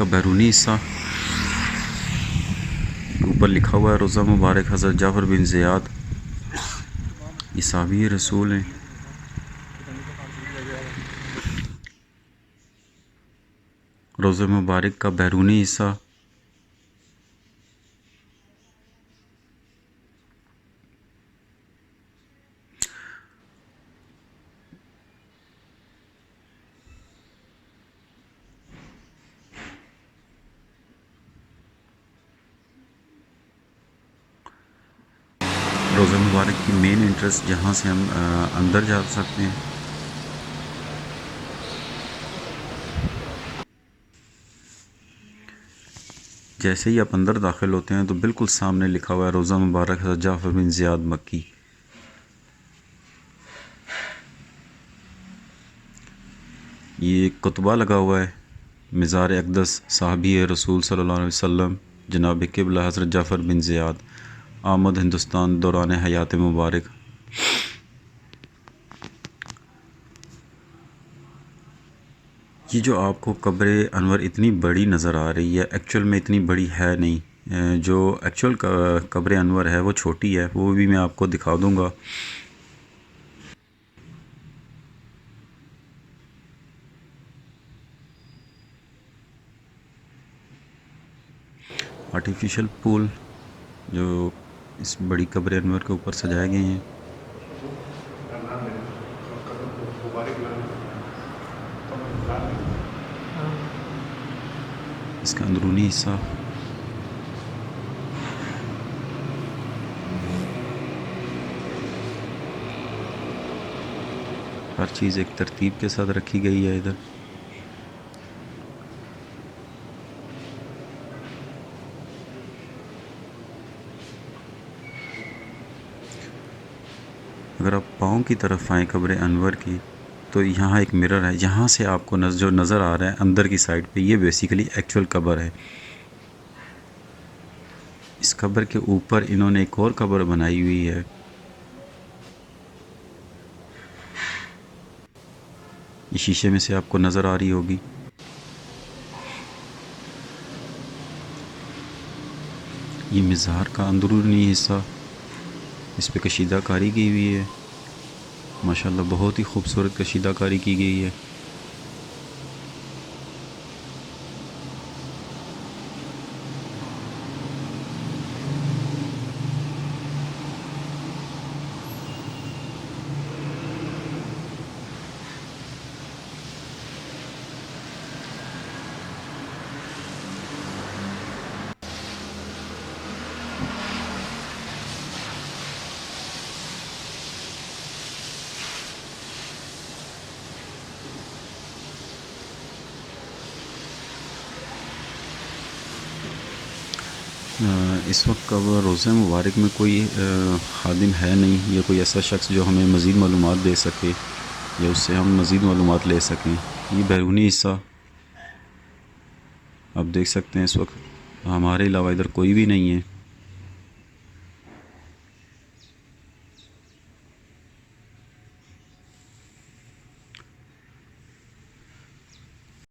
का बैरूनी हिस्सा। ऊपर लिखा हुआ है रोज़ा मुबारक हज़रत जाफ़र बिन ज़ियाद, ये साहबी रसूल हैं। रोज़ा मुबारक का बैरूनी हिस्सा। रोज़ा मुबारक की मेन इंट्रेंस जहाँ से हम अंदर जा सकते हैं। जैसे ही आप अंदर दाखिल होते हैं तो बिल्कुल सामने लिखा हुआ है रोज़ा मुबारक हज़रत जाफ़र बिन ज़ियाद मक्की। ये कुतबा लगा हुआ है, मज़ार अक़दस साहबी रसूल सल्लल्लाहु अलैहि वसल्लम जनाब क़िबला हज़रत जाफ़र बिन ज़ियाद आमद हिंदुस्तान दौरान हयात मुबारक। ये जो आपको कब्र अनवर इतनी बड़ी नज़र आ रही है, एक्चुअल में इतनी बड़ी है नहीं। जो एक्चुअल कब्र अनवर है वो छोटी है, वो भी मैं आपको दिखा दूँगा। आर्टिफिशियल पूल जो इस बड़ी कब्र अनवर के ऊपर सजाए गए हैं। इसका अंदरूनी हिस्सा। हर चीज़ एक तरतीब के साथ रखी गई है इधर। अगर आप पाँव की तरफ आएँ कब्र अनवर की, तो यहाँ एक मिरर है, यहाँ से आपको जो नज़र आ रहा है अंदर की साइड पे, ये बेसिकली एक्चुअल कब्र है। इस कब्र के ऊपर इन्होंने एक और कब्र बनाई हुई है। ये शीशे में से आपको नज़र आ रही होगी। ये मज़ार का अंदरूनी हिस्सा, इस पे कशीदाकारी की हुई है। माशाल्लाह बहुत ही खूबसूरत कशीदाकारी की गई है। इस वक्त कब्र रोज़ा मुबारक में कोई खादिम है नहीं, या कोई ऐसा शख्स जो हमें मज़ीद मालूमात दे सके या उससे हम मज़ीद मालूमात ले सकें। ये बैरूनी हिस्सा आप देख सकते हैं, इस वक्त हमारे अलावा इधर कोई भी नहीं है।